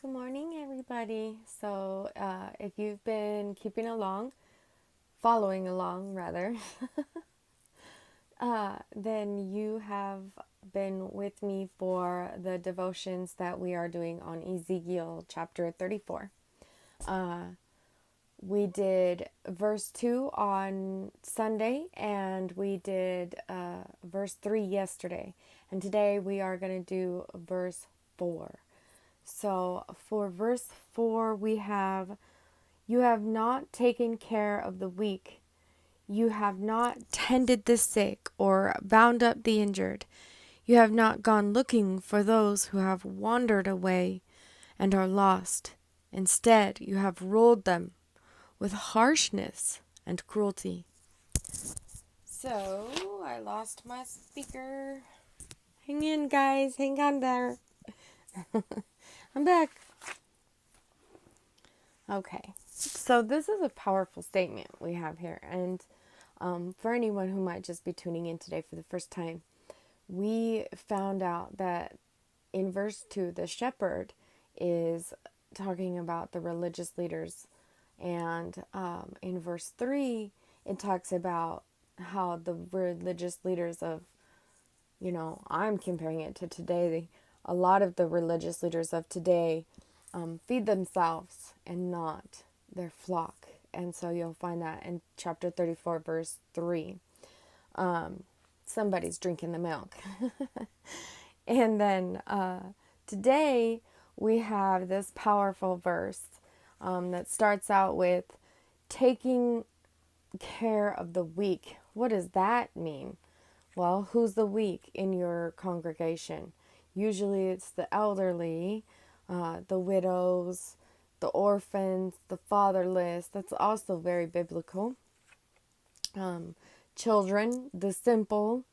Good morning, everybody. So, if you've been following along rather, then you have been with me for the devotions that we are doing on Ezekiel chapter 34. We did verse 2 on Sunday, and we did verse 3 yesterday. And today we are going to do verse 4. So for verse 4, we have, "You have not taken care of the weak. You have not tended the sick or bound up the injured. You have not gone looking for those who have wandered away and are lost. Instead, you have ruled them with harshness and cruelty." So, I lost my speaker. Hang in, guys. Hang on there. I'm back. Okay, so this is a powerful statement we have here. And for anyone who might just be tuning in today for the first time, we found out that in verse 2, the shepherd is talking about the religious leaders. And in verse 3, it talks about how the religious leaders of, I'm comparing it to today. A lot of the religious leaders of today feed themselves and not their flock. And so you'll find that in chapter 34, verse 3. Somebody's drinking the milk. And then today we have this powerful verse that starts out with taking care of the weak. What does that mean? Well, who's the weak in your congregation? Usually it's the elderly, the widows, the orphans, the fatherless. That's also very biblical. Children, the simple,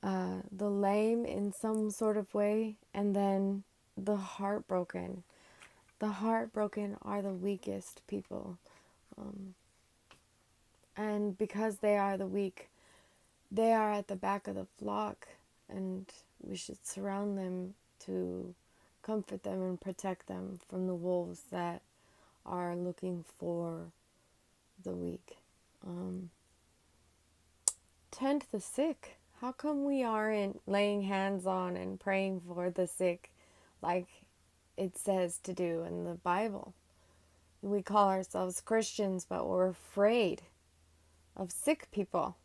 the lame in some sort of way, and then the heartbroken. The heartbroken are the weakest people. And because they are the weak, they are at the back of the flock, and we should surround them to comfort them and protect them from the wolves that are looking for the weak. Tend the sick. How come we aren't laying hands on and praying for the sick like it says to do in the Bible? We call ourselves Christians, but we're afraid of sick people.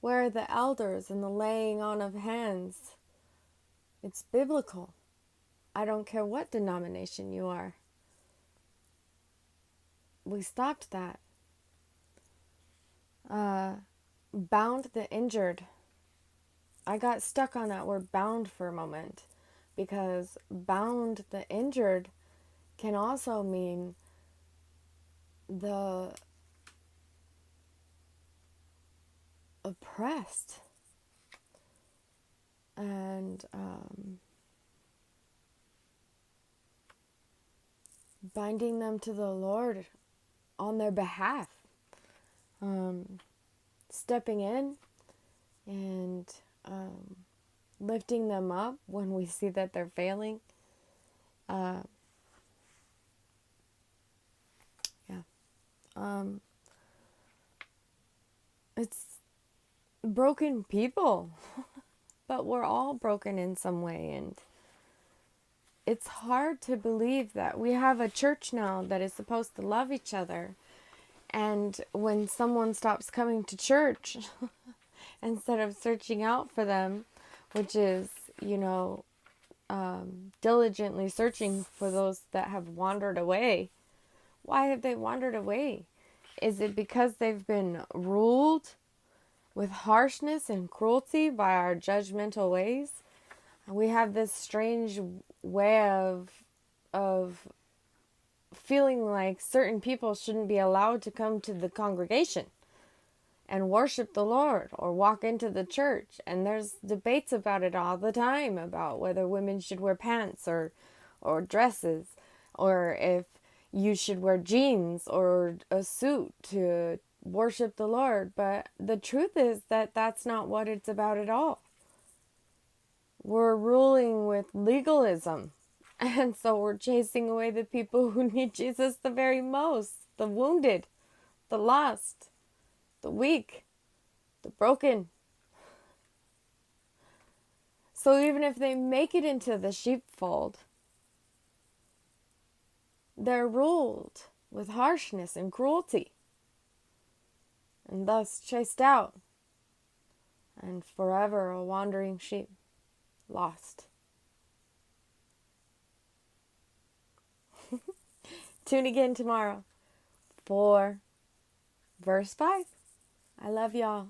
Where are the elders and the laying on of hands? It's biblical. I don't care what denomination you are. We stopped that. Bound the injured. I got stuck on that word bound for a moment, because bound the injured can also mean the oppressed. And binding them to the Lord on their behalf. Stepping in and lifting them up when we see that they're failing. It's broken people, but we're all broken in some way, and it's hard to believe that we have a church now that is supposed to love each other, and when someone stops coming to church, instead of searching out for them, which is, diligently searching for those that have wandered away. Why have they wandered away? Is it because they've been ruled with harshness and cruelty by our judgmental ways? We have this strange way of feeling like certain people shouldn't be allowed to come to the congregation and worship the Lord or walk into the church. And there's debates about it all the time, about whether women should wear pants or dresses, or if you should wear jeans or a suit to worship the Lord. But the truth is that that's not what it's about at all. We're ruling with legalism, And so we're chasing away the people who need Jesus the very most, the wounded, the lost, the weak, the broken. So even if they make it into the sheepfold, they're ruled with harshness and cruelty, and thus chased out, and forever a wandering sheep, lost. Tune again tomorrow for verse 5. I love y'all.